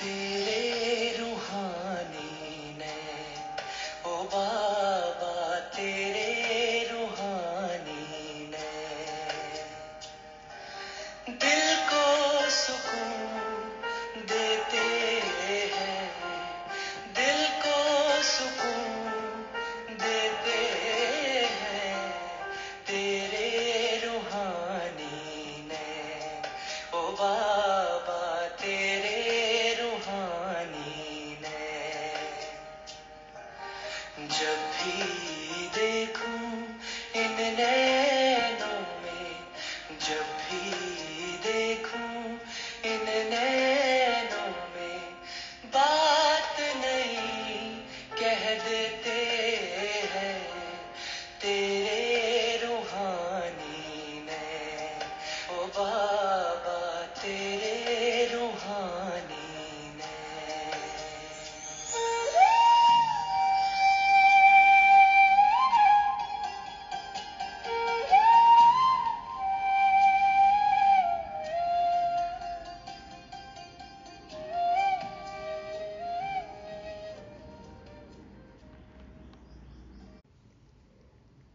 तेरे रूहानी नैन, ओ बाबा तेरे रूहानी नैन, दिल को सुकून देते हैं, दिल को सुकून देते हैं, तेरे रूहानी नैन, ओ बाबा तेरे रूहानी नैन, जब भी देखूं इन नैनों में, जब भी देखूं इन नैनों में, बात नहीं कह देते हैं, तेरे रूहानी नैन, ओ बाबा तेरे रूहानी नैन।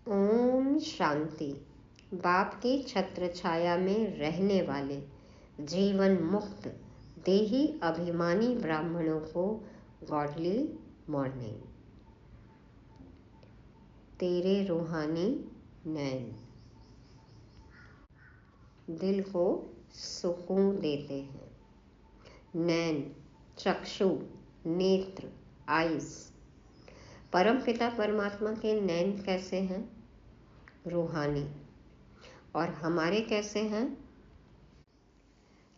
ओम शांति। बाप की छत्र छाया में रहने वाले जीवन मुक्त देही अभिमानी ब्राह्मणों को गॉडली मॉर्निंग। तेरे रूहानी नैन दिल को सुकून देते हैं। नैन चक्षु, नेत्र, आइज। परमपिता परमात्मा के नैन कैसे हैं? रूहानी। और हमारे कैसे हैं?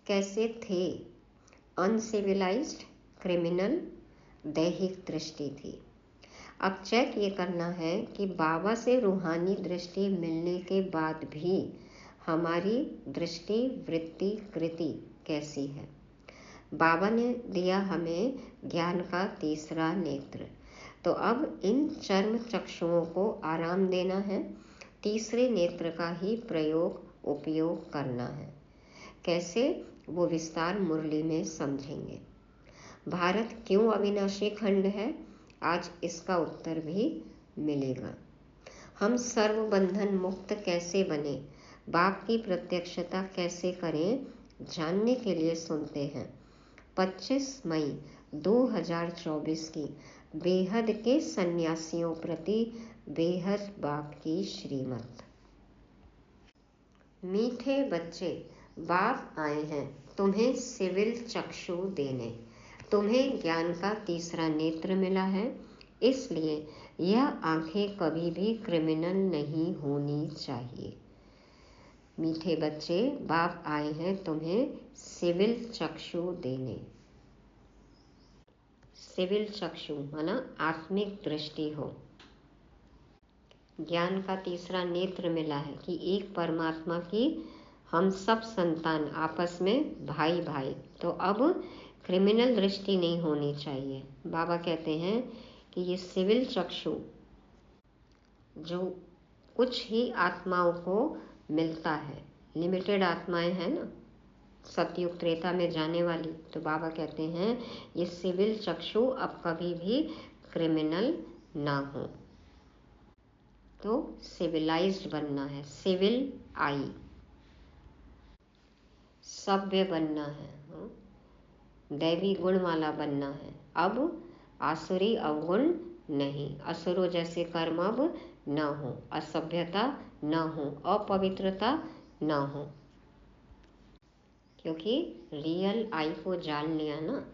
कैसे थे? अनसिविलाइज्ड, क्रिमिनल, दैहिक दृष्टि थी। अब चेक ये करना है कि बाबा से रूहानी दृष्टि मिलने के बाद भी हमारी दृष्टि, वृत्ति, कृति कैसी है। बाबा ने दिया हमें ज्ञान का तीसरा नेत्र, तो अब इन चर्म चक्षुओं को आराम देना है, तीसरे नेत्र का ही प्रयोग उपयोग करना है। कैसे, वो विस्तार मुरली में समझेंगे। भारत क्यों अविनाशी खंड है, आज इसका उत्तर भी मिलेगा। हम सर्वबंधन मुक्त कैसे बने, बाप की प्रत्यक्षता कैसे करें, जानने के लिए सुनते हैं 25 मई 2024 की बेहद के सन्यासियों प्रति बेहद बाप की श्रीमत। मीठे बच्चे, बाप आए हैं तुम्हें सिविल चक्षु देने। तुम्हें ज्ञान का तीसरा नेत्र मिला है, इसलिए यह आंखें कभी भी क्रिमिनल नहीं होनी चाहिए। मीठे बच्चे, बाप आए हैं तुम्हें सिविल चक्षु देने। सिविल चक्षु माना आत्मिक दृष्टि हो। ज्ञान का तीसरा नेत्र मिला है कि एक परमात्मा की हम सब संतान आपस में भाई भाई, तो अब क्रिमिनल दृष्टि नहीं होनी चाहिए। बाबा कहते हैं कि ये सिविल चक्षु जो कुछ ही आत्माओं को मिलता है, लिमिटेड आत्माएं हैं ना, सतयुग त्रेता में जाने वाली, तो बाबा कहते हैं ये सिविल चक्षु अब कभी भी क्रिमिनल ना हो। तो सिविलाइज्ड बनना है, सिविल आई, सभ्य बनना है, दैवी गुण वाला बनना है। अब आसुरी अवगुण नहीं, असुरों जैसे कर्म अब ना हो, असभ्यता ना हो, अपवित्रता ना हो, क्योंकि रियल आई को जान लिया ना।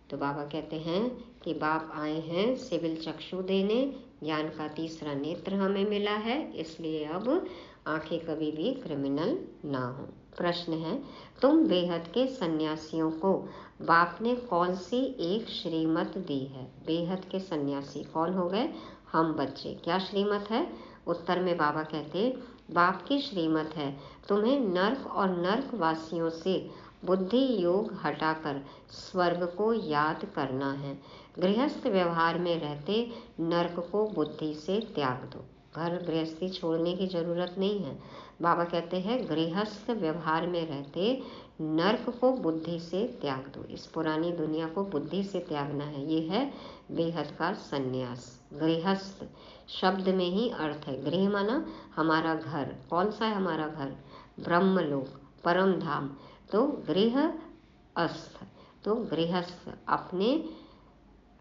तो बाबा कहते हैं कि बाप आए हैं सिविल चक्षु देने, ज्ञान का तीसरा नेत्र हमें मिला है, इसलिए अब आंखें कभी भी क्रिमिनल ना हो। प्रश्न है, तुम बेहद के सन्यासियों को बाप ने कौन सी एक श्रीमत दी है? बेहद के सन्यासी कौन हो गए? हम बच्चे। क्या श्रीमत है? उत्तर में बाबा कहते, बाप की श्रीमत है तुम्हें नर्क और नर्क वासियों से बुद्धि योग हटाकर स्वर्ग को याद करना है। गृहस्थ व्यवहार में रहते नर्क को बुद्धि से त्याग दो। घर गृहस्थी छोड़ने की जरूरत नहीं है। बाबा कहते हैं गृहस्थ व्यवहार में रहते नर्क को बुद्धि से त्याग दो। इस पुरानी दुनिया को बुद्धि से त्यागना है। ये है बेहद का संन्यास। गृहस्थ शब्द में ही अर्थ है। गृह माना हमारा घर। कौन सा है हमारा घर? ब्रह्मलोक, परम धाम। तो गृहस्थ, तो गृहस्थ अपने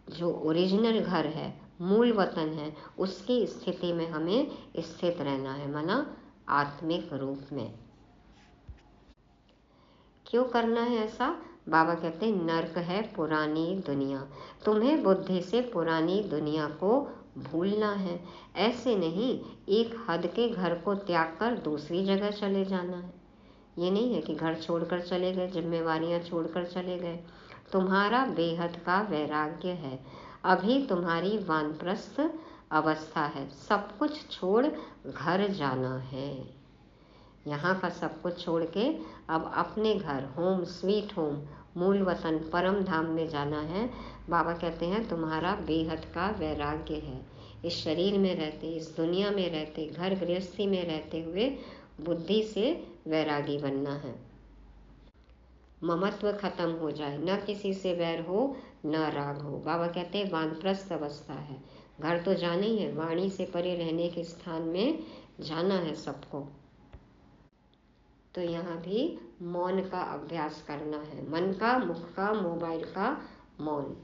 जो ओरिजिनल घर है, मूल वतन है, उसकी स्थिति में हमें स्थित रहना है, माना आत्मिक रूप में। क्यों करना है ऐसा? बाबा कहते हैं नर्क है पुरानी दुनिया। तुम्हें बुद्धि से पुरानी दुनिया को भूलना है। ऐसे नहीं एक हद के घर को त्याग कर दूसरी जगह चले जाना है। ये नहीं है कि घर छोड़कर चले गए, जिम्मेवारियां छोड़कर चले गए। तुम्हारा बेहद का वैराग्य है। अभी तुम्हारी वानप्रस्थ अवस्था है। सब कुछ छोड़ घर जाना है। यहाँ का सब कुछ छोड़ के अब अपने घर, होम स्वीट होम, मूल वतन परम धाम में जाना है। बाबा कहते हैं तुम्हारा बेहद का वैराग्य है। इस शरीर में रहते, इस दुनिया में रहते, घर गृहस्थी में रहते हुए बुद्धि से वैरागी बनना है। ममत्व खत्म हो जाए, न किसी से वैर हो, न राग हो। बाबा कहते हैं वानप्रस्थ अवस्था है। घर तो जाना ही है, वाणी से परे रहने के स्थान में जाना है सबको। तो यहाँ भी मौन का अभ्यास करना है। मन का, मुख का, मोबाइल का मौन।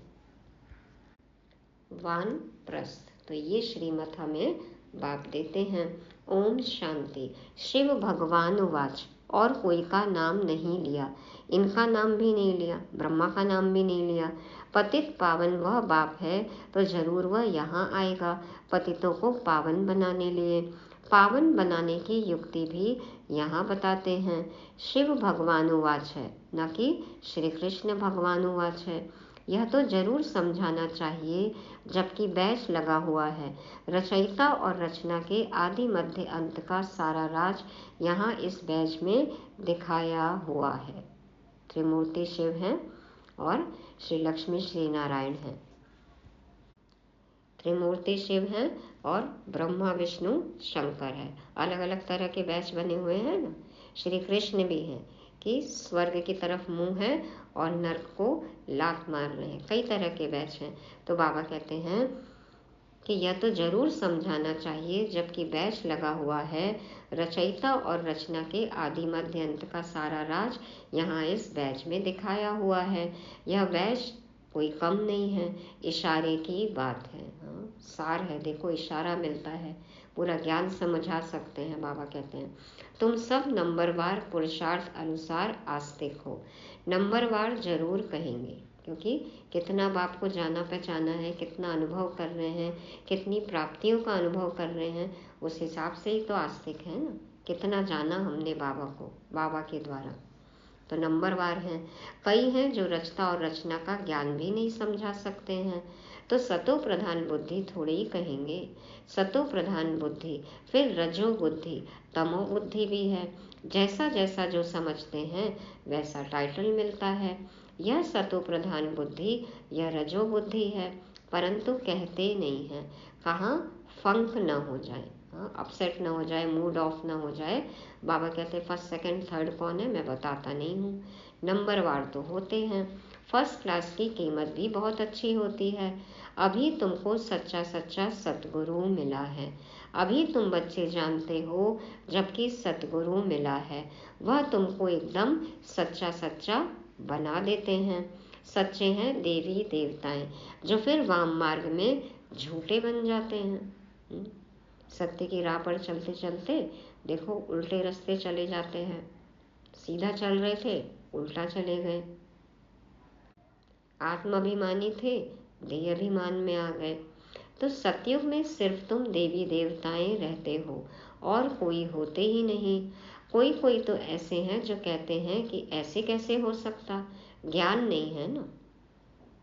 वानप्रस्थ। तो ये श्रीमत हमें बाप देते हैं। ओम शांति। शिव भगवान उवाच। और कोई का नाम नहीं लिया, इनका नाम भी नहीं लिया, ब्रह्मा का नाम भी नहीं लिया। पतित पावन वह बाप है तो जरूर वह यहाँ आएगा पतितों को पावन बनाने लिए। पावन बनाने की युक्ति भी यहाँ बताते हैं। शिव भगवान उवाच है, न कि श्री कृष्ण भगवान उवाच है। यह तो जरूर समझाना चाहिए जबकि बैच लगा हुआ है। रचयिता और रचना के आदि मध्य अंत का सारा राज यहाँ इस बैच में दिखाया हुआ है। त्रिमूर्ति शिव हैं और श्री लक्ष्मी श्री नारायण हैं। त्रिमूर्ति शिव हैं और ब्रह्मा विष्णु शंकर है। अलग अलग तरह के बैच बने हुए हैं ना। श्री कृष्ण भी हैं कि स्वर्ग की तरफ मुंह है और नर्क को लात मार रहे हैं। कई तरह के बैच हैं। तो बाबा कहते हैं कि यह तो जरूर समझाना चाहिए जबकि बैच लगा हुआ है। रचयिता और रचना के आदि मध्य अंत का सारा राज यहाँ इस बैच में दिखाया हुआ है। यह बैच कोई कम नहीं है, इशारे की बात है। सार है, देखो इशारा मिलता है, पूरा ज्ञान समझा सकते हैं। बाबा कहते हैं तुम सब नंबरवार पुरुषार्थ अनुसार आस्तिक हो। नंबरवार जरूर कहेंगे क्योंकि कितना बाप को जाना पहचाना है, कितना अनुभव कर रहे हैं, कितनी प्राप्तियों का अनुभव कर रहे हैं, उस हिसाब से ही तो आस्तिक है ना। कितना जाना हमने बाबा को, बाबा के द्वारा। तो नंबरवार हैं। कई हैं जो रचता और रचना का ज्ञान भी नहीं समझा सकते हैं। तो सतो प्रधान बुद्धि थोड़ी ही कहेंगे। सतो प्रधान बुद्धि, फिर रजो बुद्धि, तमो बुद्धि भी है। जैसा जैसा जो समझते हैं वैसा टाइटल मिलता है। यह सतो प्रधान बुद्धि, यह रजो बुद्धि है, परंतु कहते नहीं हैं। कहाँ फंक न हो जाए, अपसेट न हो जाए, मूड ऑफ न हो जाए। बाबा कहते फर्स्ट सेकंड थर्ड कौन है मैं बताता नहीं हूँ। नंबरवार तो होते हैं। फर्स्ट क्लास की कीमत भी बहुत अच्छी होती है। अभी तुमको सच्चा सच्चा सतगुरु मिला है। अभी तुम बच्चे जानते हो जबकि सतगुरु मिला है वह तुमको एकदम सच्चा सच्चा बना देते हैं। सच्चे हैं देवी देवताएं जो फिर वाम मार्ग में झूठे बन जाते हैं। सत्य की राह पर चलते चलते देखो उल्टे रास्ते चले जाते हैं। सीधा चल रहे थे, उल्टा चले गए। आत्माभिमानी थे, देह अभिमान में आ गए। तो सतयुग में सिर्फ तुम देवी देवताएं रहते हो और कोई होते ही नहीं। कोई कोई तो ऐसे हैं जो कहते हैं कि ऐसे कैसे हो सकता, ज्ञान नहीं है ना।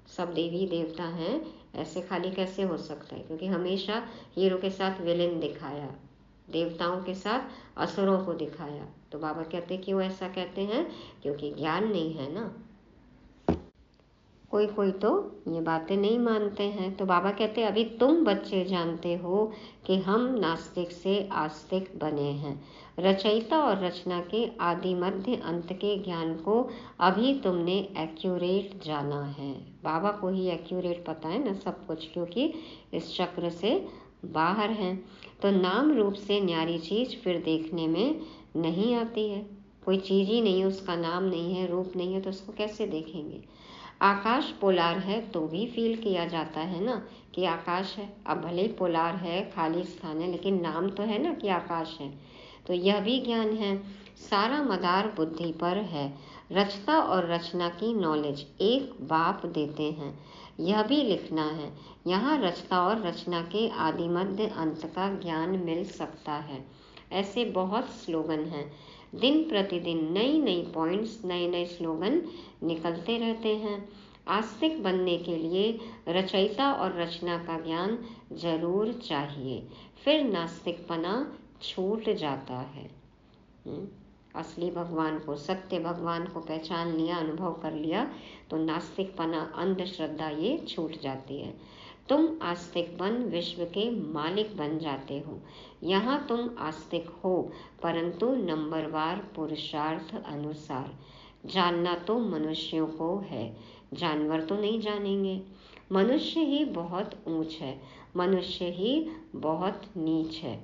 सब देवी देवता हैं, ऐसे खाली कैसे हो सकता है? क्योंकि हमेशा हीरो के साथ विलेन दिखाया, देवताओं के साथ असुरों को दिखाया। तो बाबा कहते क्यों ऐसा कहते हैं? क्योंकि ज्ञान नहीं है ना। कोई कोई तो ये बातें नहीं मानते हैं। तो बाबा कहते अभी तुम बच्चे जानते हो कि हम नास्तिक से आस्तिक बने हैं। रचयिता और रचना के आदि मध्य अंत के ज्ञान को अभी तुमने एक्यूरेट जाना है। बाबा को ही एक्यूरेट पता है ना सब कुछ, क्योंकि इस चक्र से बाहर हैं। तो नाम रूप से न्यारी चीज फिर देखने में नहीं आती है। कोई चीज ही नहीं है, उसका नाम नहीं है, रूप नहीं है, तो उसको कैसे देखेंगे। आकाश पोलार है तो भी फील किया जाता है ना कि आकाश है। अब भले ही पोलार है, खाली स्थान है, लेकिन नाम तो है ना कि आकाश है। तो यह भी ज्ञान है। सारा मदार बुद्धि पर है। रचता और रचना की नॉलेज एक बाप देते हैं, यह भी लिखना है। यहाँ रचता और रचना के आदि मध्य अंत का ज्ञान मिल सकता है। ऐसे बहुत स्लोगन हैं। दिन प्रतिदिन नई नई पॉइंट्स, नए नए स्लोगन निकलते रहते हैं। आस्तिक बनने के लिए रचयिता और रचना का ज्ञान जरूर चाहिए, फिर नास्तिकपना छूट जाता है। असली भगवान को, सत्य भगवान को पहचान लिया, अनुभव कर लिया, तो नास्तिकपना, अंधश्रद्धा ये छूट जाती है। तुम आस्तिक बन विश्व के मालिक बन जाते हो। यहाँ तुम आस्तिक हो, परंतु नंबरवार पुरुषार्थ अनुसार। जानना तो मनुष्यों को है, जानवर तो नहीं जानेंगे। मनुष्य ही बहुत ऊंच है, मनुष्य ही बहुत नीच है।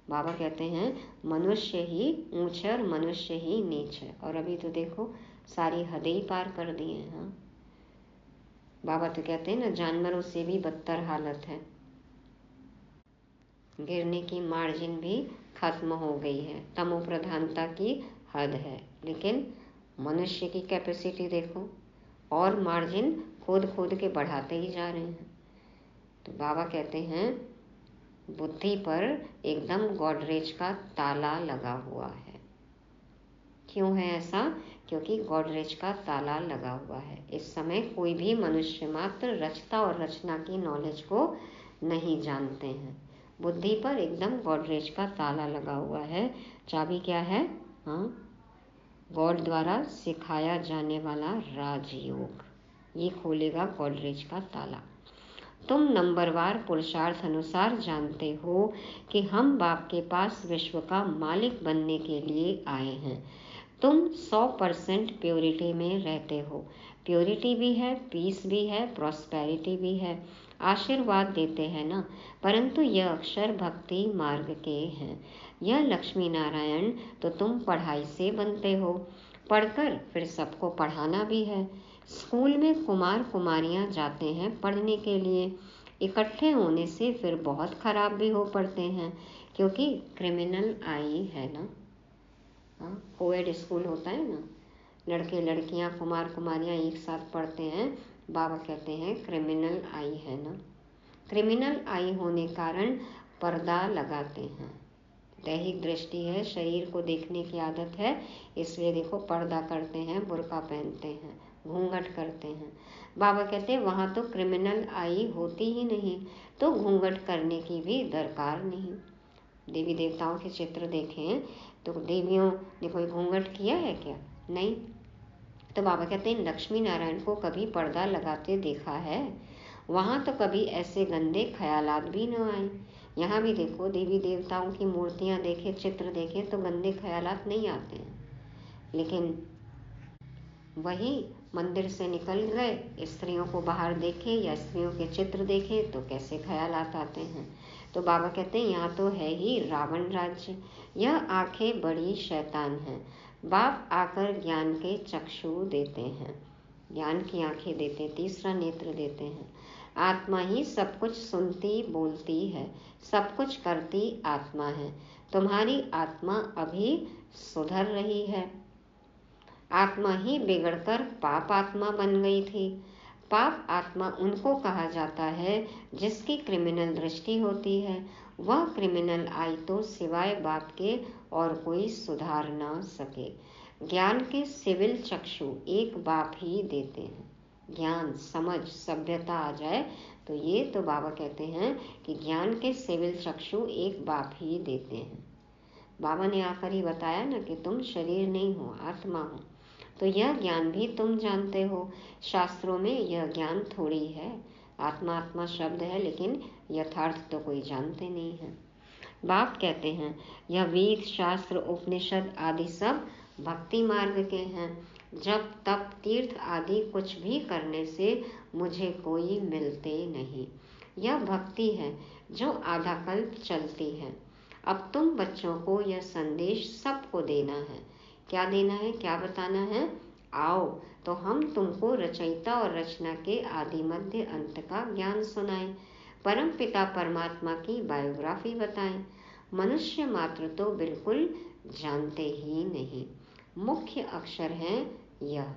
बाबा कहते हैं मनुष्य ही ऊंच है और मनुष्य ही नीच है। और अभी तो देखो सारी हदें ही पार कर दी हैं। हाँ, बाबा तो कहते हैं ना जानवरों से भी बदतर हालत है। गिरने की मार्जिन भी खत्म हो गई है, तमो प्रधानता की हद है। लेकिन मनुष्य की कैपेसिटी देखो, और मार्जिन खोद खोद के बढ़ाते ही जा रहे हैं। तो बाबा कहते हैं बुद्धि पर एकदम गॉडरेज का ताला लगा हुआ है। क्यों है ऐसा? क्योंकि गॉडरेज का ताला लगा हुआ है। इस समय कोई भी मनुष्य मात्र रचता और रचना की नॉलेज को नहीं जानते हैं। बुद्धि पर एकदम गॉडरेज का ताला लगा हुआ है। चाबी क्या है? हाँ, गॉड द्वारा सिखाया जाने वाला राजयोग, ये खोलेगा गॉडरेज का ताला। तुम नंबरवार पुरुषार्थ अनुसार जानते हो कि हम बाप के पास विश्व का मालिक बनने के लिए आए हैं। तुम 100% प्योरिटी में रहते हो। प्योरिटी भी है, पीस भी है, प्रॉस्पेरिटी भी है। आशीर्वाद देते हैं ना, परंतु यह अक्षर भक्ति मार्ग के हैं। यह लक्ष्मी नारायण तो तुम पढ़ाई से बनते हो, पढ़कर फिर सबको पढ़ाना भी है। स्कूल में कुमार कुमारियां जाते हैं पढ़ने के लिए, इकट्ठे होने से फिर बहुत खराब भी हो पड़ते हैं, क्योंकि क्रिमिनल आई है ना। कोएड स्कूल होता है ना, लड़के लड़कियां कुमार कुमारियां एक साथ पढ़ते हैं। बाबा कहते हैं क्रिमिनल आई है ना। क्रिमिनल आई होने कारण पर्दा लगाते हैं। दैहिक दृष्टि है, शरीर को देखने की आदत है, इसलिए देखो पर्दा करते हैं, बुर्का पहनते हैं, घूंघट करते हैं। बाबा कहते हैं वहाँ तो क्रिमिनल आई होती ही नहीं, तो घूंघट करने की भी दरकार नहीं। देवी देवताओं के चित्र देखें तो देवियों ने कोई घूंघट किया है क्या? नहीं। तो बाबा कहते हैं लक्ष्मी नारायण को कभी पर्दा लगाते देखा है? वहाँ तो कभी ऐसे गंदे ख्यालात भी न आए। यहाँ भी देखो देवी देवताओं की मूर्तियाँ देखे, चित्र देखे तो गंदे ख्यालात नहीं आते हैं। लेकिन वही मंदिर से निकल गए, स्त्रियों को बाहर देखे या स्त्रियों के चित्र देखे तो कैसे ख्यालात आते हैं। तो बाबा कहते हैं यहाँ तो है ही रावण राज्य। यह आंखें बड़ी शैतान हैं। बाप आकर ज्ञान के चक्षु देते हैं, ज्ञान की आंखें देते, तीसरा नेत्र देते हैं। आत्मा ही सब कुछ सुनती बोलती है, सब कुछ करती आत्मा है। तुम्हारी आत्मा अभी सुधर रही है। आत्मा ही बिगड़कर पाप आत्मा बन गई थी। पाप आत्मा उनको कहा जाता है जिसकी क्रिमिनल दृष्टि होती है। वह क्रिमिनल आई तो सिवाय बाप के और कोई सुधार ना सके। ज्ञान के सिविल चक्षु एक बाप ही देते हैं। ज्ञान, समझ, सभ्यता आ जाए तो ये तो बाबा कहते हैं कि ज्ञान के सिविल चक्षु एक बाप ही देते हैं। बाबा ने आकर ही बताया ना कि तुम शरीर नहीं हो, आत्मा हो। तो यह ज्ञान भी तुम जानते हो। शास्त्रों में यह ज्ञान थोड़ी है। आत्मा आत्मा शब्द है, लेकिन यथार्थ तो कोई जानते नहीं है। बाप कहते हैं यह वेद, शास्त्र, उपनिषद आदि सब भक्ति मार्ग के हैं। जब तप, तीर्थ आदि कुछ भी करने से मुझे कोई मिलते नहीं। यह भक्ति है जो आधा कल्प चलती है। अब तुम बच्चों को यह संदेश सबको देना है। क्या देना है, क्या बताना है? आओ तो हम तुमको रचयिता और रचना के आदि मध्य अंत का ज्ञान सुनाएं, परम पिता परमात्मा की बायोग्राफी बताएं। मनुष्य मात्र तो बिल्कुल जानते ही नहीं। मुख्य अक्षर है यह।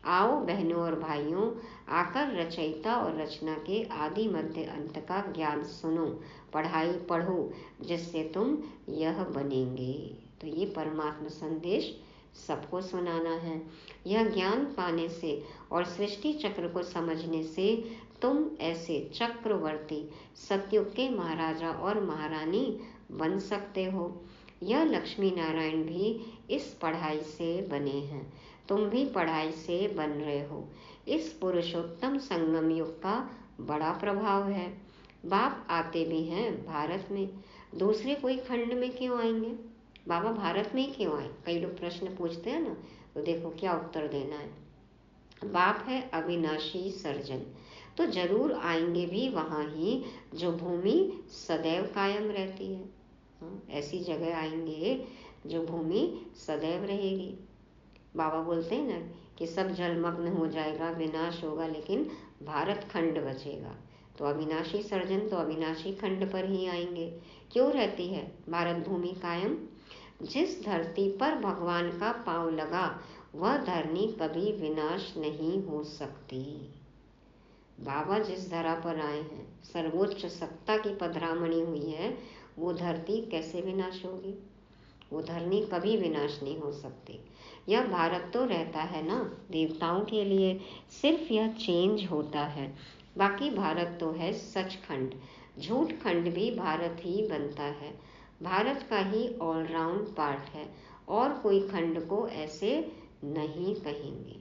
आओ बहनों और भाइयों, आकर रचयिता और रचना के आदि मध्य अंत का ज्ञान सुनो, पढ़ाई पढ़ो, जिससे तुम यह बनेंगे। तो ये परमात्मा संदेश सबको सुनाना है। यह ज्ञान पाने से और सृष्टि चक्र को समझने से तुम ऐसे चक्रवर्ती, सतयुग के महाराजा और महारानी बन सकते हो। यह लक्ष्मी नारायण भी इस पढ़ाई से बने हैं। तुम भी पढ़ाई से बन रहे हो। इस पुरुषोत्तम संगम युग का बड़ा प्रभाव है। बाप आते भी हैं भारत में, दूसरे कोई खंड में क्यों आएंगे? बाबा भारत में ही क्यों आए? कई लोग प्रश्न पूछते हैं ना, तो देखो क्या उत्तर देना है। बाप है अविनाशी सर्जन, तो जरूर आएंगे भी वहां ही जो भूमि सदैव कायम रहती है। ऐसी जगह आएंगे जो भूमि सदैव रहेगी। बाबा बोलते हैं ना कि सब जलमग्न हो जाएगा, विनाश होगा, लेकिन भारत खंड बचेगा। तो अविनाशी सर्जन तो अविनाशी खंड पर ही आएंगे। क्यों रहती है भारत भूमि कायम? जिस धरती पर भगवान का पांव लगा वह धरनी कभी विनाश नहीं हो सकती। बाबा जिस धरा पर आए हैं, सर्वोच्च सत्ता की पधरामणी हुई है, वो धरती कैसे विनाश होगी? वो धरनी कभी विनाश नहीं हो सकती। यह भारत तो रहता है ना देवताओं के लिए, सिर्फ यह चेंज होता है। बाकी भारत तो है सचखंड। झूठ खंड भी भारत ही बनता है। भारत का ही ऑलराउंड पार्ट है, और कोई खंड को ऐसे नहीं कहेंगे।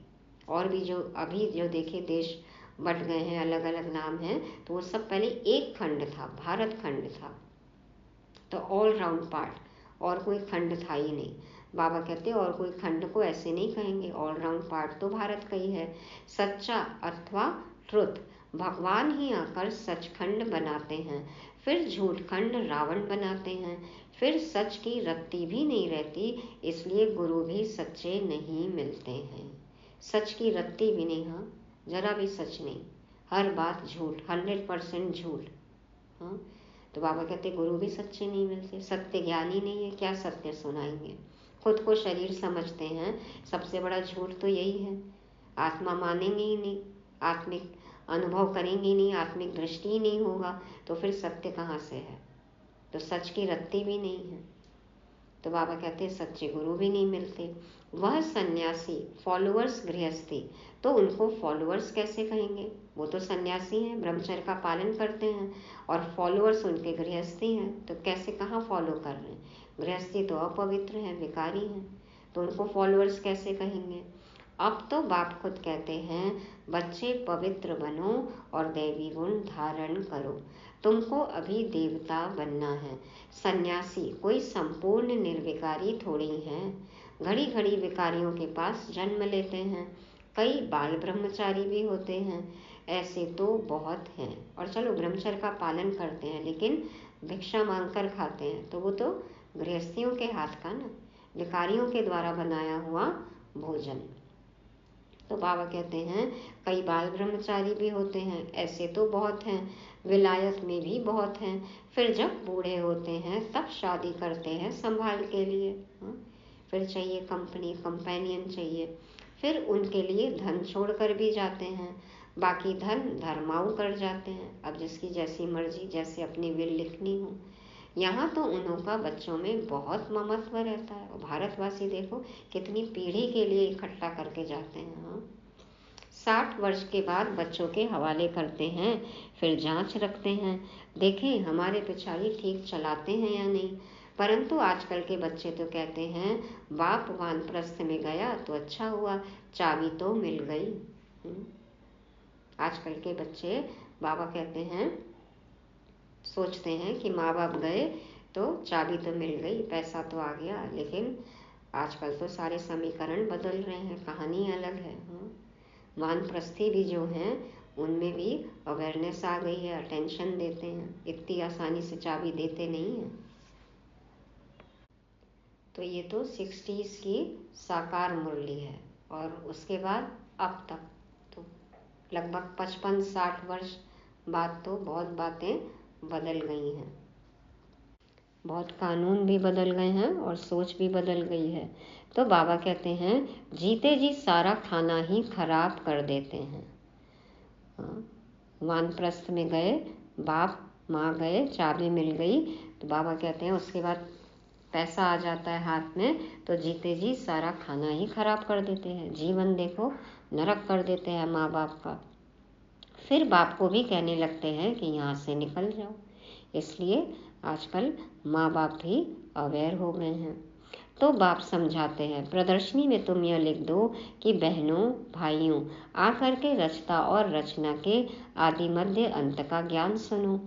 और भी जो अभी जो देखे देश बट गए हैं, अलग अलग नाम हैं, तो वो सब पहले एक खंड था, भारत खंड था। तो ऑल राउंड पार्ट, और कोई खंड था ही नहीं। बाबा कहते और कोई खंड को ऐसे नहीं कहेंगे, ऑल राउंड पार्ट तो भारत का ही है। सच्चा अथवा ट्रुथ भगवान ही आकर सचखंड बनाते हैं, फिर झूठ खंड रावण बनाते हैं, फिर सच की रत्ती भी नहीं रहती, इसलिए गुरु भी सच्चे नहीं मिलते हैं। सच की रत्ती भी नहीं, हाँ जरा भी सच नहीं, हर बात झूठ, 100% झूठ। हाँ तो बाबा कहते गुरु भी सच्चे नहीं मिलते, सत्य ज्ञान ही नहीं है, क्या सत्य सुनाएंगे? खुद को शरीर समझते हैं, सबसे बड़ा झूठ तो यही है। आत्मा मानेंगे ही नहीं, आत्मिक अनुभव करेंगे ही नहीं, आत्मिक दृष्टि ही नहीं होगा, तो फिर सत्य कहाँ से है? तो सच की रत्ती भी नहीं है। तो बाबा कहते हैं सच्चे गुरु भी नहीं मिलते। वह सन्यासी फॉलोअर्स गृहस्थी, तो उनको फॉलोअर्स कैसे कहेंगे? वो तो सन्यासी हैं, ब्रह्मचर्य का पालन करते हैं, और फॉलोअर्स उनके गृहस्थी हैं, तो कैसे कहाँ फॉलो कर रहे हैं? गृहस्थी तो अपवित्र है, विकारी हैं, तो उनको फॉलोअर्स कैसे कहेंगे? अब तो बाप खुद कहते हैं बच्चे पवित्र बनो और दैवी गुण धारण करो। तुमको अभी देवता बनना है। सन्यासी कोई संपूर्ण निर्विकारी थोड़ी हैं, घड़ी घड़ी विकारियों के पास जन्म लेते हैं। कई बाल ब्रह्मचारी भी होते हैं, ऐसे तो बहुत हैं। और चलो ब्रह्मचर्य का पालन करते हैं, लेकिन भिक्षा मांगकर खाते हैं, तो वो तो गृहस्थियों के हाथ का ना, विकारियों के द्वारा बनाया हुआ भोजन। तो बाबा कहते हैं कई बाल ब्रह्मचारी भी होते हैं, ऐसे तो बहुत हैं, विलायत में भी बहुत हैं। फिर जब बूढ़े होते हैं तब शादी करते हैं संभाल के लिए। फिर चाहिए कंपनी, कंपेनियन चाहिए, फिर उनके लिए धन छोड़कर भी जाते हैं, बाकी धन धर्माऊ कर जाते हैं। अब जिसकी जैसी मर्जी, जैसे अपनी विल लिखनी हो। यहाँ तो उन्हों का बच्चों में बहुत ममत्व रहता है। और भारतवासी देखो कितनी पीढ़ी के लिए इकट्ठा करके जाते हैं। 60 वर्ष के बाद बच्चों के हवाले करते हैं, फिर जांच रखते हैं, देखें हमारे पिछाड़ी ठीक चलाते हैं या नहीं। परंतु आजकल के बच्चे तो कहते हैं बाप वानप्रस्थ में गया तो अच्छा हुआ, चाबी तो मिल गई। आजकल के बच्चे, बाबा कहते हैं, सोचते हैं कि माँ बाप गए तो चाबी तो मिल गई, पैसा तो आ गया। लेकिन आजकल तो सारे समीकरण बदल रहे हैं, कहानी अलग है। वानप्रस्थी भी जो हैं उनमें भी अवेयरनेस आ गई है, अटेंशन देते हैं, इतनी आसानी से चाबी देते नहीं हैं। तो ये तो 60s की साकार मुरली है। और उसके बाद अब तक तो लगभग 55-60 वर्ष बाद तो बहुत बातें बदल गई हैं, बहुत कानून भी बदल गए हैं और सोच भी बदल गई है। तो बाबा कहते हैं जीते जी सारा खाना ही खराब कर देते हैं। वानप्रस्थ में गए, बाप माँ गए, चाबी मिल गई, तो बाबा कहते हैं उसके बाद पैसा आ जाता है हाथ में तो जीते जी सारा खाना ही खराब कर देते हैं, जीवन देखो नरक कर देते हैं माँ बाप का। फिर बाप को भी कहने लगते हैं कि यहाँ से निकल जाओ। इसलिए आजकल माँ बाप भी अवेयर हो गए हैं। तो बाप समझाते हैं प्रदर्शनी में तुम यह लिख दो कि बहनों भाइयों आकर के रचता और रचना के आदि मध्य अंत का ज्ञान सुनो।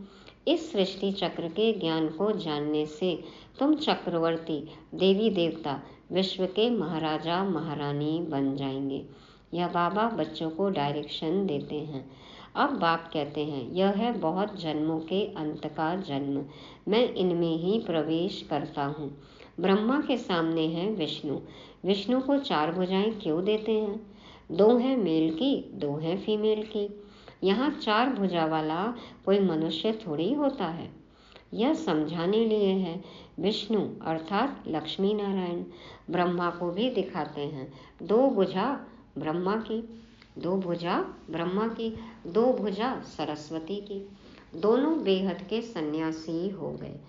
इस सृष्टि चक्र के ज्ञान को जानने से तुम चक्रवर्ती देवी देवता विश्व के महाराजा महारानी बन जाएंगे। यह बाबा बच्चों को डायरेक्शन देते हैं। अब बाप कहते हैं यह है बहुत जन्मों के अंत का जन्म, मैं इनमें ही प्रवेश करता हूँ। ब्रह्मा के सामने है विष्णु, विष्णु को 4 भुजाएं क्यों देते हैं? 2 हैं मेल की, 2 हैं फीमेल की। यहाँ 4 भुजा वाला कोई मनुष्य थोड़ी होता है, यह समझाने लिए है। विष्णु अर्थात लक्ष्मी नारायण ब्रह्मा को भी दिखाते हैं 2 भुजा ब्रह्मा की, 2 भुजा ब्रह्मा की, 2 भुजा सरस्वती की। दोनों बेहद के सन्यासी हो गए।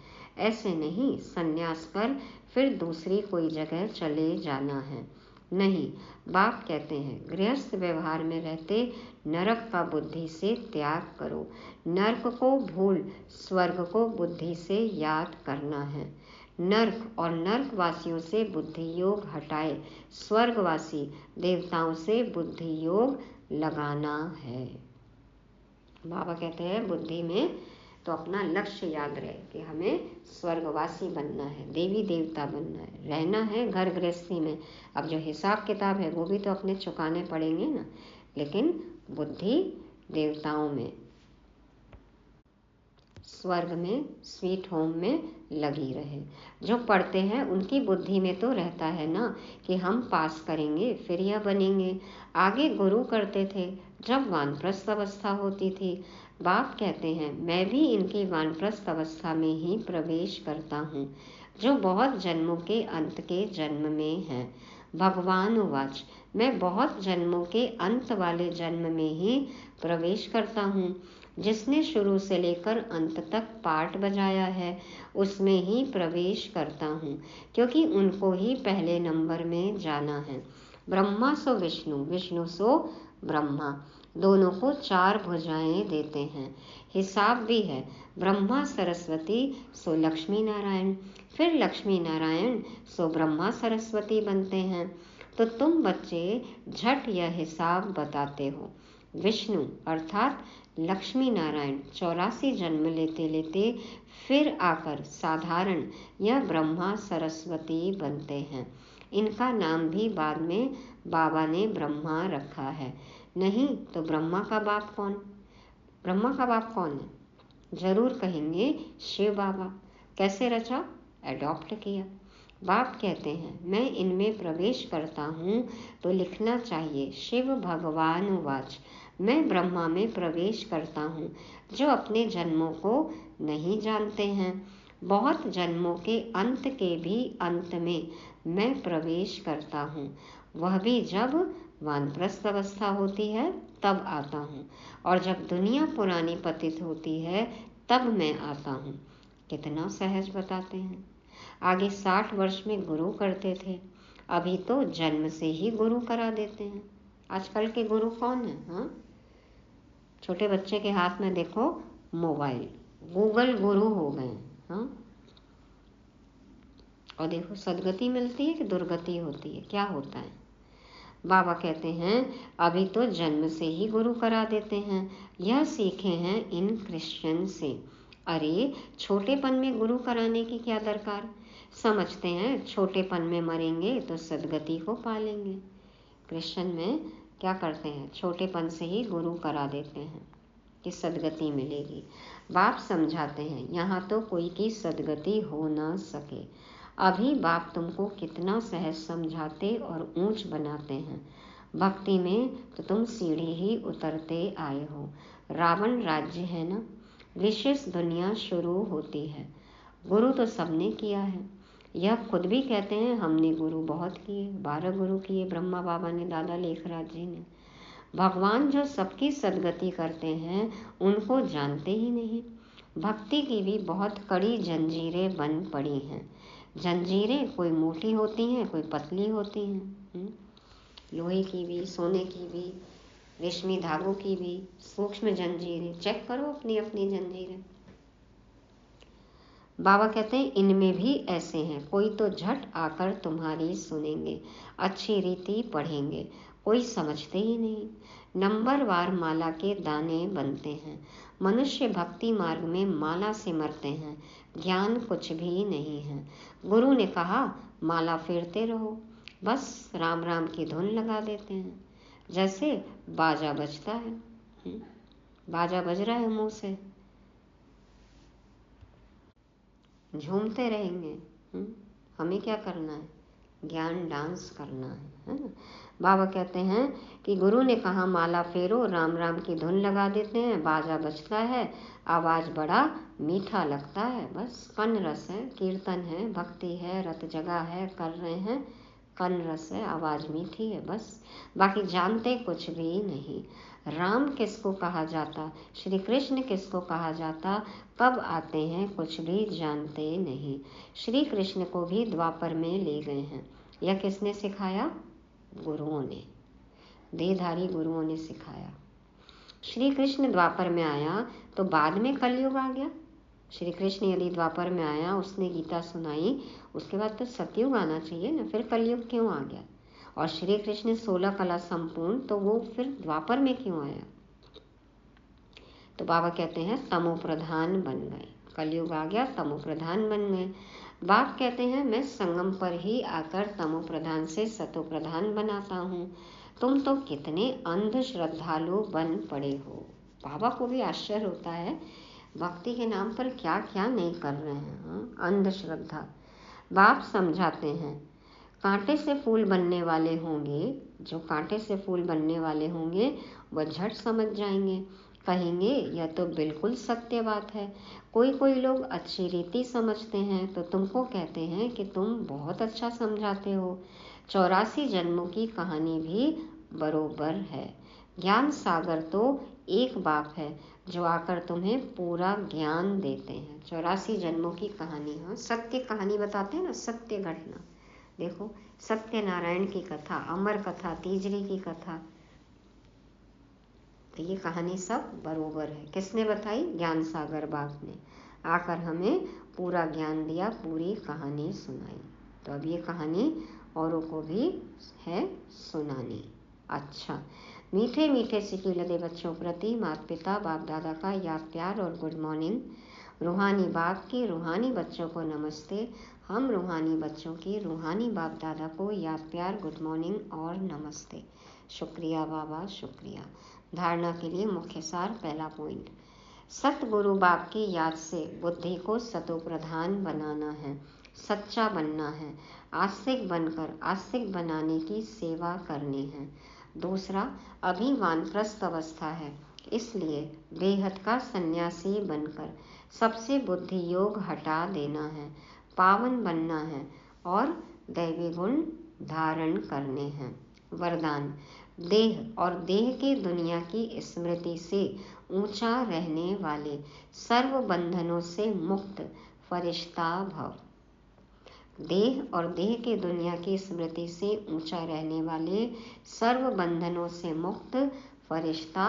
ऐसे नहीं सन्यास कर फिर दूसरी कोई जगह चले जाना है, नहीं। बाप कहते हैं गृहस्थ व्यवहार में रहते नरक का बुद्धि से त्याग करो। नरक को भूल स्वर्ग को बुद्धि से याद करना है। नरक और नरकवासियों से बुद्धि योग हटाए स्वर्गवासी देवताओं से बुद्धि योग लगाना है। बाबा कहते हैं बुद्धि में तो अपना लक्ष्य याद रहे कि हमें स्वर्गवासी बनना है, देवी देवता बनना है, रहना है घर गृहस्थी में। अब जो हिसाब किताब है वो भी तो अपने चुकाने पड़ेंगे ना, लेकिन बुद्धि देवताओं में, स्वर्ग में, स्वीट होम में लगी रहे। जो पढ़ते हैं उनकी बुद्धि में तो रहता है ना कि हम पास करेंगे फिर यह बनेंगे। आगे गुरु करते थे जब वानप्रस्थ अवस्था होती थी। बाप कहते हैं मैं भी इनकी वानप्रस्थ अवस्था में ही प्रवेश करता हूँ, जो बहुत जन्मों के अंत के जन्म में है। भगवान उवाच मैं बहुत जन्मों के अंत वाले जन्म में ही प्रवेश करता हूँ। जिसने शुरू से लेकर अंत तक पाठ बजाया है उसमें ही प्रवेश करता हूँ, क्योंकि उनको ही पहले नंबर में जाना है। ब्रह्मा सो विष्णु, विष्णु सो ब्रह्मा, दोनों को 4 भुजाएं देते हैं। हिसाब भी है, ब्रह्मा सरस्वती सो लक्ष्मी नारायण, फिर लक्ष्मी नारायण सो ब्रह्मा सरस्वती बनते हैं। तो तुम बच्चे झट यह हिसाब बताते हो। विष्णु अर्थात लक्ष्मी नारायण 84 जन्म लेते लेते फिर आकर साधारण यह ब्रह्मा सरस्वती बनते हैं। इनका नाम भी बाद में बाबा ने ब्रह्मा रखा है। नहीं तो ब्रह्मा का बाप कौन? ब्रह्मा का बाप कौन है? जरूर कहेंगे शिव बाबा। कैसे रचा? एडॉप्ट किया। बाप कहते हैं मैं इनमें प्रवेश करता हूँ तो लिखना चाहिए शिव भगवान उवाच मैं ब्रह्मा में प्रवेश करता हूँ, जो अपने जन्मों को नहीं जानते हैं। बहुत जन्मों के अंत के भी अंत में मैं प्रवेश करता हूँ, वह भी जब वानप्रस्थ अवस्था होती है तब आता हूँ, और जब दुनिया पुरानी पतित होती है तब मैं आता हूँ। कितना सहज बताते हैं। आगे 60 वर्ष में गुरु करते थे, अभी तो जन्म से ही गुरु करा देते हैं। आजकल के गुरु कौन है? हाँ, छोटे बच्चे के हाथ में देखो मोबाइल, गूगल गुरु हो गए। हाँ, और देखो सदगति मिलती है कि दुर्गति होती है, क्या होता है। बाबा कहते हैं अभी तो जन्म से ही गुरु करा देते हैं, यह सीखे हैं इन क्रिश्चियन से। अरे छोटेपन में गुरु कराने की क्या दरकार, समझते हैं छोटेपन में मरेंगे तो सदगति को पालेंगे। क्रिश्चियन में क्या करते हैं, छोटेपन से ही गुरु करा देते हैं कि सदगति मिलेगी। बाप समझाते हैं यहाँ तो कोई की सदगति हो ना सके। अभी बाप तुमको कितना सहज समझाते और ऊंच बनाते हैं। भक्ति में तो तुम सीढ़ी ही उतरते आए हो। रावण राज्य है ना, विशेष दुनिया शुरू होती है। गुरु तो सबने किया है, यह खुद भी कहते हैं हमने गुरु बहुत किए, 12 गुरु किए ब्रह्मा बाबा ने, दादा लेखराज जी ने। भगवान जो सबकी सदगति करते हैं उनको जानते ही नहीं। भक्ति की भी बहुत कड़ी जंजीरें बन पड़ी हैं। जंजीरें कोई मोटी होती हैं, कोई पतली होती हैं, लोहे की भी, सोने की भी, रेशमी धागों की भी, सूक्ष्म जंजीरें। चेक करो अपनी अपनी जंजीरें। बाबा कहते हैं इनमें भी ऐसे हैं, कोई तो झट आकर तुम्हारी सुनेंगे, अच्छी रीति पढ़ेंगे, कोई समझते ही नहीं। नंबरवार माला के दाने बनते हैं। मनुष्य भक्ति मार्ग में माला से मरते हैं, ज्ञान कुछ भी नहीं है। गुरु ने कहा माला फेरते रहो, बस राम राम की धुन लगा देते हैं, जैसे बाजा बजता है। बाजा बज रहा है मुंह से, झूमते रहेंगे। हमें क्या करना है, ज्ञान डांस करना है ना। बाबा कहते हैं कि गुरु ने कहा माला फेरो, राम राम की धुन लगा देते हैं, बाजा बजता है, आवाज बड़ा मीठा लगता है, बस कन रस है, कीर्तन है, भक्ति है, रत जगा है, कर रहे हैं, कन रस है, आवाज मीठी है, बस बाकी जानते कुछ भी नहीं। राम किसको कहा जाता, श्री कृष्ण किसको कहा जाता, कब आते हैं कुछ भी जानते नहीं। श्री कृष्ण को भी द्वापर में ले गए हैं। यह किसने सिखाया, गुरुओं ने, देहधारी गुरुओं ने सिखाया। श्री कृष्ण द्वापर में आया तो बाद में कलयुग आ गया। श्री कृष्ण यदि द्वापर में आया, उसने गीता सुनाई, उसके बाद तो सतयुग आना चाहिए ना, फिर कलयुग क्यों आ गया। और श्री कृष्ण 16 कला संपूर्ण, तो वो फिर द्वापर में क्यों आया। तो बाबा कहते हैं तमो प्रधान बन गए, कलयुग आ गया, तमो प्रधान बन गए। बाप कहते हैं मैं संगम पर ही आकर तमो प्रधान से सतो प्रधान बनाता हूँ। तुम तो कितने अंध श्रद्धालु बन पड़े हो। बाबा को भी आश्चर्य होता है, भक्ति के नाम पर क्या क्या नहीं कर रहे हैं, अंधश्रद्धा। बाप समझाते हैं कांटे से फूल बनने वाले होंगे, जो कांटे से फूल बनने वाले होंगे वह झट समझ जाएंगे, कहेंगे यह तो बिल्कुल सत्य बात है। कोई कोई लोग अच्छी रीति समझते हैं तो तुमको कहते हैं कि तुम बहुत अच्छा समझाते हो। 84 जन्मों की कहानी भी बरोबर है। ज्ञान सागर तो एक बाप है जो आकर तुम्हें पूरा ज्ञान देते हैं। 84 जन्मों की कहानी, हाँ सत्य कहानी बताते हैं ना, सत्य घटना। देखो सत्यनारायण की कथा, अमर कथा, तीजरी की कथा, तो ये कहानी सब बरोबर है। किसने बताई, ज्ञान सागर बाप ने आकर हमें पूरा ज्ञान दिया, पूरी कहानी सुनाई। तो अब ये कहानी औरों को भी है सुनानी। अच्छा, मीठे मीठे सिकी लदे बच्चों प्रति माता पिता बाप दादा का याद प्यार और गुड मॉर्निंग। रूहानी बाप की रूहानी बच्चों को नमस्ते। हम रूहानी बच्चों की रूहानी बाप दादा को याद प्यार, गुड मॉर्निंग और नमस्ते। शुक्रिया बाबा, शुक्रिया। धारणा के लिए मुख्य सार, पहला पॉइंट, सतगुरु बाप की याद से बुद्धि को सतो प्रधान बनाना है, सच्चा बनना है, आस्तिक बनकर आस्तिक बनाने की सेवा करनी है। दूसरा, अभी वानप्रस्थ अवस्था है, इसलिए बेहद का सन्यासी बनकर सबसे बुद्धि योग हटा देना है, पावन बनना है और दैवी गुण धारण करने हैं। वरदान, देह और देह की दुनिया की स्मृति से ऊंचा रहने वाले, सर्व बंधनों से मुक्त फरिश्ता भव। देह और देह की दुनिया की स्मृति से ऊंचा रहने वाले, सर्व बंधनों से मुक्त फरिश्ता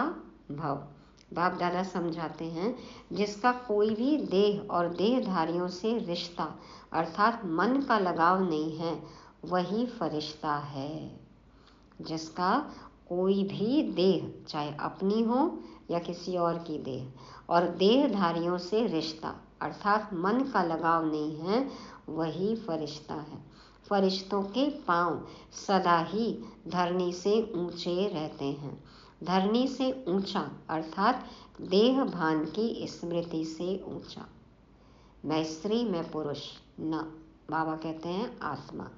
भव। बाप दादा समझाते हैं, जिसका कोई भी देह और देहधारियों से रिश्ता अर्थात मन का लगाव नहीं है, वही फरिश्ता है। जिसका कोई भी देह, चाहे अपनी हो या किसी और की देह, और देहधारियों से रिश्ता अर्थात मन का लगाव नहीं है, वही फरिश्ता है। फरिश्तों के पांव सदा ही धरनी से ऊंचे रहते हैं। धरनी से ऊंचा अर्थात देह भान की स्मृति से ऊंचा। मैं स्त्री मैं पुरुष न, बाबा कहते हैं आत्मा।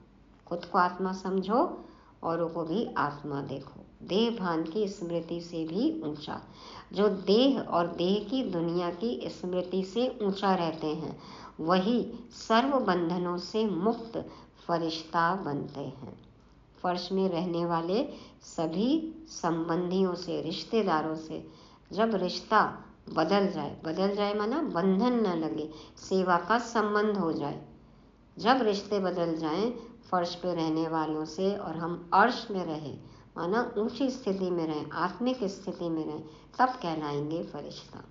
खुद को आत्मा समझो, औरों को भी आत्मा देखो। देह भान की स्मृति से भी ऊंचा। जो देह और देह की दुनिया की स्मृति से ऊंचा रहते हैं, वही सर्व बंधनों से मुक्त फरिश्ता बनते हैं। फर्श में रहने वाले सभी संबंधियों से, रिश्तेदारों से जब रिश्ता बदल जाए माना बंधन न लगे, सेवा का संबंध हो जाए। जब रिश्ते बदल जाएं फर्श पे रहने वालों से और हम अर्श में रहे, माना ऊंची स्थिति में रहें, आत्मिक स्थिति में रहें, तब कहलाएंगे फरिश्ता।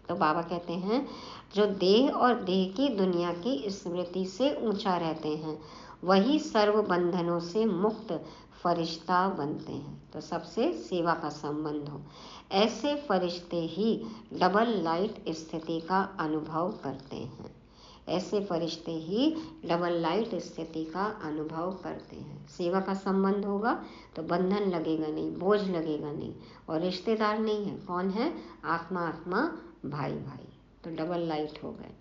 तो बाबा कहते हैं, जो देह और देह की दुनिया की स्मृति से ऊंचा रहते हैं, वही सर्व बंधनों से मुक्त फरिश्ता बनते हैं। तो सबसे सेवा का संबंध हो। ऐसे फरिश्ते ही डबल लाइट स्थिति का अनुभव करते हैं। ऐसे फरिश्ते ही डबल लाइट स्थिति का अनुभव करते हैं। सेवा का संबंध होगा तो बंधन लगेगा नहीं, बोझ लगेगा नहीं, और रिश्तेदार नहीं है, कौन है? आत्मा आत्मा, भाई भाई। तो डबल लाइट हो गए।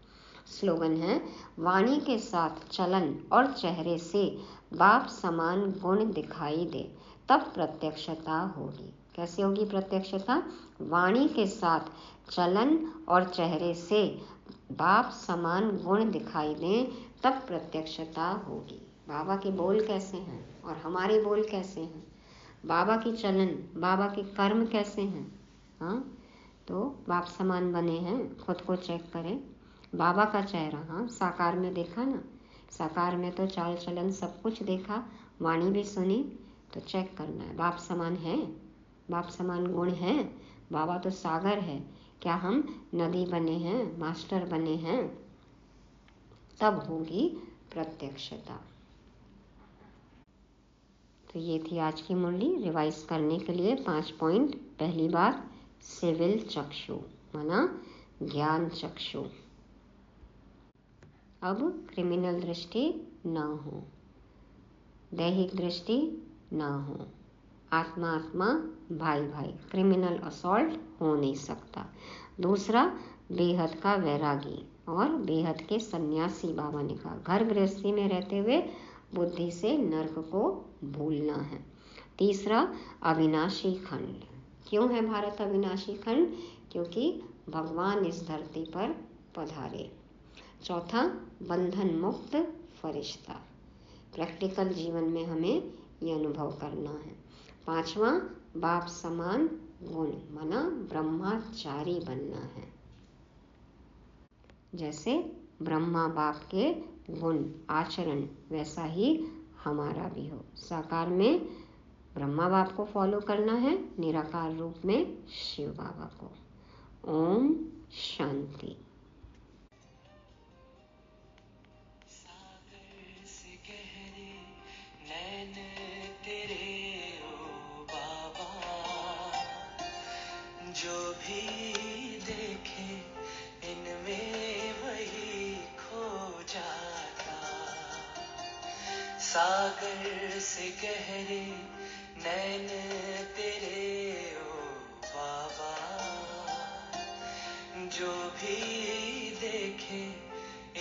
स्लोगन है, वाणी के साथ चलन और चेहरे से बाप समान गुण दिखाई दे, तब प्रत्यक्षता होगी। कैसे होगी प्रत्यक्षता? वाणी के साथ चलन और चेहरे से बाप समान गुण दिखाई दें, तब प्रत्यक्षता होगी। बाबा के बोल कैसे हैं और हमारे बोल कैसे हैं? बाबा की चलन, बाबा के कर्म कैसे हैं? हाँ, तो बाप समान बने हैं, खुद को चेक करें। बाबा का चेहरा, हाँ, साकार में देखा ना, साकार में तो चाल चलन सब कुछ देखा, वाणी भी सुनी, तो चेक करना है बाप समान है, बाप समान गुण है। बाबा तो सागर है, क्या हम नदी बने हैं, मास्टर बने हैं? तब होगी प्रत्यक्षता। तो ये थी आज की मुरली। रिवाइज करने के लिए 5 पॉइंट। पहली बात, सिविल चक्षु माना ज्ञान चक्षु। अब क्रिमिनल दृष्टि न हो, दैहिक दृष्टि न हो, आत्मा आत्मा, भाई भाई, क्रिमिनल असॉल्ट हो नहीं सकता। दूसरा, बेहद का वैरागी और बेहद के सन्यासी। बाबा ने कहा घर गृहस्थी में रहते हुए बुद्धि से नर्क को भूलना है। तीसरा, अविनाशी खंड। क्यों है भारत अविनाशी खंड? क्योंकि भगवान इस धरती पर पधारे। चौथा, बंधन मुक्त फरिश्ता। प्रैक्टिकल जीवन में हमें ये अनुभव करना है। पांचवा, बाप समान गुण माना ब्रह्मचारी बनना है। जैसे ब्रह्मा बाप के गुण आचरण, वैसा ही हमारा भी हो। साकार में ब्रह्मा बाप को फॉलो करना है, निराकार रूप में शिव बाबा को। ओम शांति। जो भी देखे इनमें वही खो जाता। सागर से गहरे नैन तेरे ओ बाबा, जो भी देखे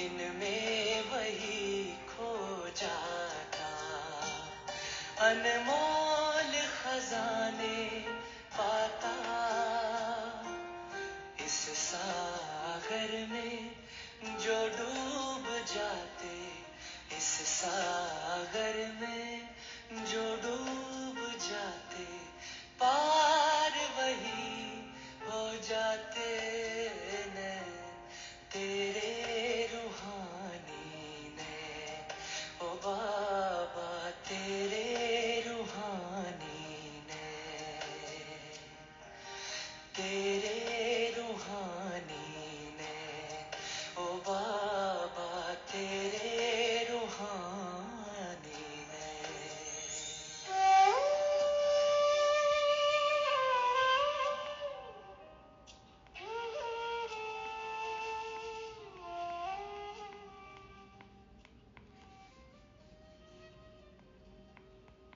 इनमें वही खो जाता। अनमोल खजाने पाता इस सागर में, जो डूब जाते इस सागर में, जो डूब जाते पार वही हो जाते ने तेरे रूहानी ने ओ बाबा, तेरे रूहानी ने तेरे